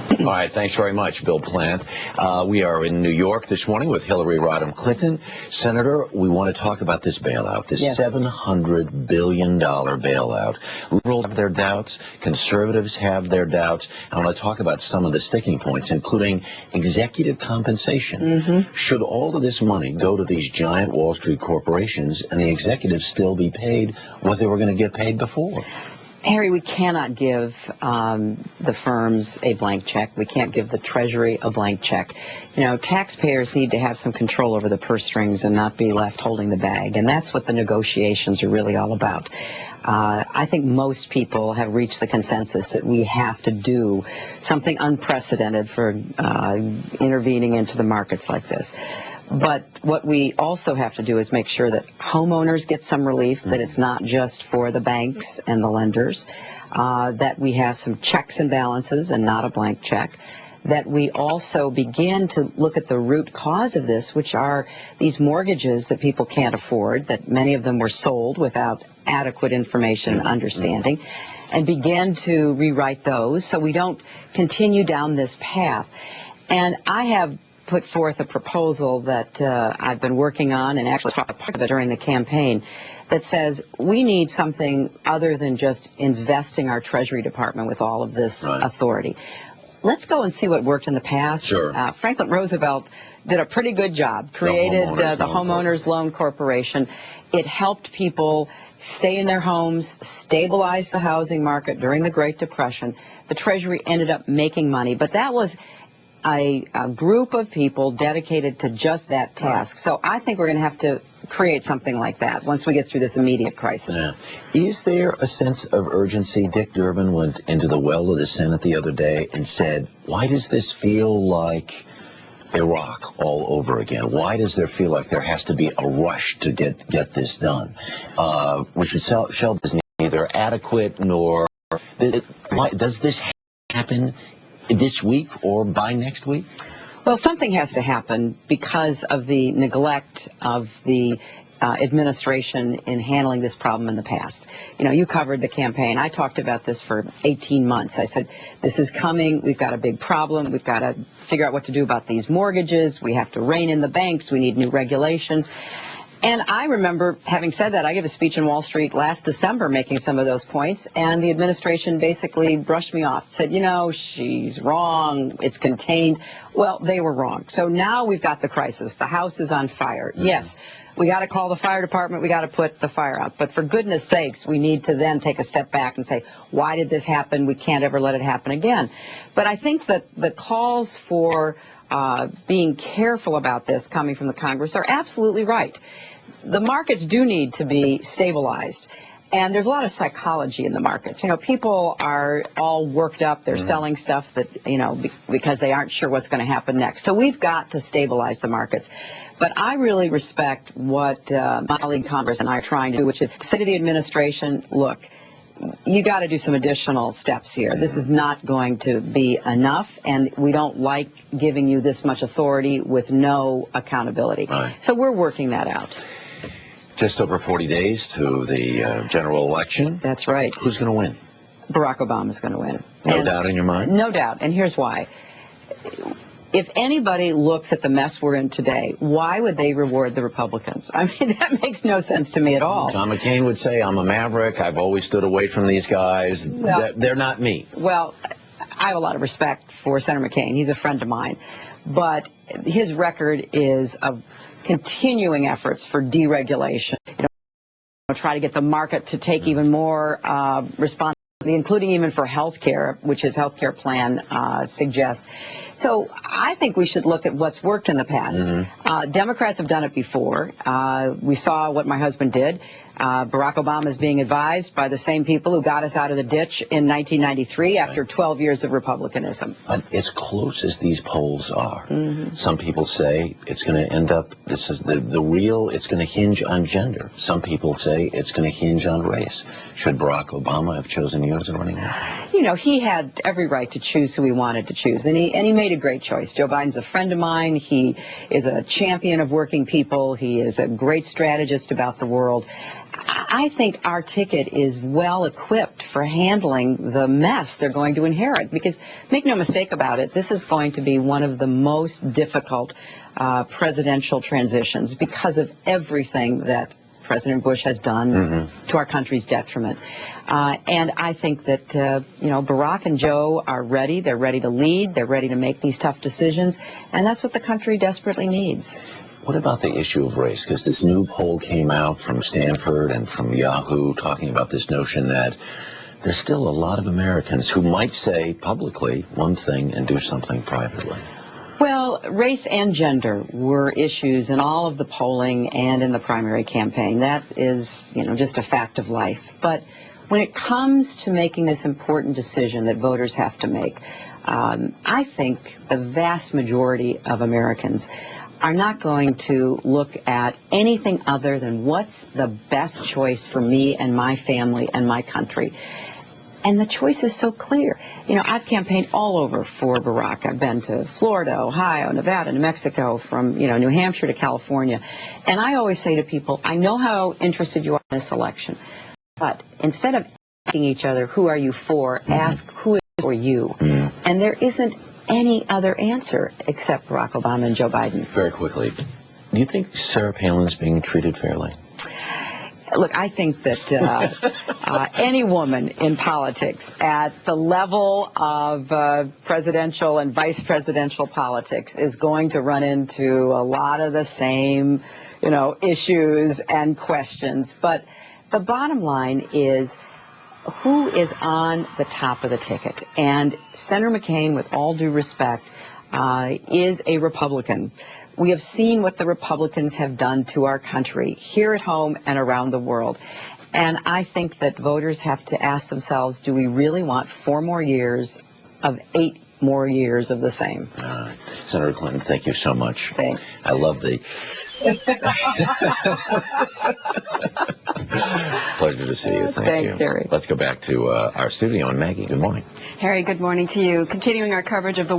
All right, thanks very much, Bill Plant. We are in New York this morning with Hillary Rodham Clinton. Senator, we want to talk about this bailout, this $700 billion bailout. Liberals have their doubts. Conservatives have their doubts. I want to talk about some of the sticking points, including executive compensation. Should all of this money go to these giant Wall Street corporations and the executives still be paid what they were going to get paid before? Harry, we cannot give the firms a blank check. We can't give the Treasury a blank check. You know, taxpayers need to have some control over the purse strings and not be left holding the bag. And that's what the negotiations are really all about. I think most people have reached the consensus that we have to do something unprecedented for intervening into the markets like this. But what we also have to do is make sure that homeowners get some relief, that it's not just for the banks and the lenders, that we have some checks and balances and not a blank check, that we also begin to look at the root cause of this, which are these mortgages that people can't afford, that many of them were sold without adequate information and understanding, and begin to rewrite those so we don't continue down this path. And I have put forth a proposal that I've been working on and actually talked about during the campaign that says we need something other than just investing our Treasury Department with all of this authority. Let's go and see what worked in the past. Sure. Franklin Roosevelt did a pretty good job, created the Homeowners Loan Corporation. It helped people stay in their homes, stabilize the housing market during the Great Depression. The Treasury ended up making money, but that was a group of people dedicated to just that task. So I think we're going to have to create something like that once we get through this immediate crisis. Is there a sense of urgency? Dick Durbin went into the well of the Senate the other day and said, why does this feel like Iraq all over again? Why does there feel like there has to be a rush to get this done? Richard Shelby is neither adequate nor... Does this happen this week or by next week? Well, something has to happen because of the neglect of the administration in handling this problem in the past. You know, you covered the campaign. I talked about this for 18 months. I said, this is coming. We've got a big problem. We've got to figure out what to do about these mortgages. We have to rein in the banks. We need new regulation. And I remember having said that, I gave a speech in Wall Street last December making some of those points, and the administration basically brushed me off, said, you know, she's wrong, it's contained. Well, they were wrong. So now we've got the crisis. The house is on fire. Yes, we got to call the fire department. We got to put the fire out. But for goodness sakes, we need to then take a step back and say, why did this happen? We can't ever let it happen again. But I think that the calls for being careful about this coming from the Congress are absolutely right. The markets do need to be stabilized. And there's a lot of psychology in the markets. You know, people are all worked up. They're selling stuff that, you know, because they aren't sure what's going to happen next. So we've got to stabilize the markets. But I really respect what my colleague in Congress and I are trying to do, which is say to the administration, look, you got to do some additional steps here. This is not going to be enough, and we don't like giving you this much authority with no accountability. So we're working that out. Just over 40 days to the general election. That's right. Who's going to win? Barack Obama's going to win. No doubt in your mind? No doubt, and here's why. If anybody looks at the mess we're in today, why would they reward the Republicans? I mean, that makes no sense to me at all. Tom McCain would say, I'm a maverick. I've always stood away from these guys. Well, they're not me. Well, I have a lot of respect for Senator McCain. He's a friend of mine. But his record is of continuing efforts for deregulation. You know, try to get the market to take even more responsibility, including even for health care, which his health care plan suggests. So I think we should look at what's worked in the past. Democrats have done it before. We saw what my husband did. Barack Obama is being advised by the same people who got us out of the ditch in 1993 after 12 years of republicanism. But as close as these polls are, some people say it's going to end up, this is the real, it's going to hinge on gender. Some people say it's going to hinge on race. Should Barack Obama have chosen you as a running mate? You know, he had every right to choose who he wanted to choose, and he made a great choice. Joe Biden's a friend of mine. He is a champion of working people. He is a great strategist about the world. I think our ticket is well equipped for handling the mess they're going to inherit, because make no mistake about it, this is going to be one of the most difficult presidential transitions because of everything that President Bush has done to our country's detriment. And I think that, Barack and Joe are ready. They're ready to lead. They're ready to make these tough decisions. And that's what the country desperately needs. What about the issue of race? Because this new poll came out from Stanford and from Yahoo talking about this notion that there's still a lot of Americans who might say publicly one thing and do something privately. Well, race and gender were issues in all of the polling and in the primary campaign. That is, just a fact of life. But when it comes to making this important decision that voters have to make, I think the vast majority of Americans are not going to look at anything other than what's the best choice for me and my family and my country. And the choice is so clear. I've campaigned all over for Barack. I've been to Florida, Ohio, Nevada, New Mexico, from, New Hampshire to California. And I always say to people, I know how interested you are in this election, but instead of asking each other, who are you for, ask who is for you. And there isn't any other answer except Barack Obama and Joe Biden. Very quickly, do you think Sarah Palin's being treated fairly? Look, I think that any woman in politics at the level of presidential and vice presidential politics is going to run into a lot of the same, issues and questions. But the bottom line is, who is on the top of the ticket? And Senator McCain, with all due respect, is a Republican. We have seen what the Republicans have done to our country, here at home and around the world. And I think that voters have to ask themselves, do we really want 4 more years of 8 more years of the same? Senator Clinton, thank you so much. Thanks. I love the... Pleasure to see you. Thanks, Harry. Let's go back to our studio, and Maggie, good morning. Harry, good morning to you. Continuing our coverage of the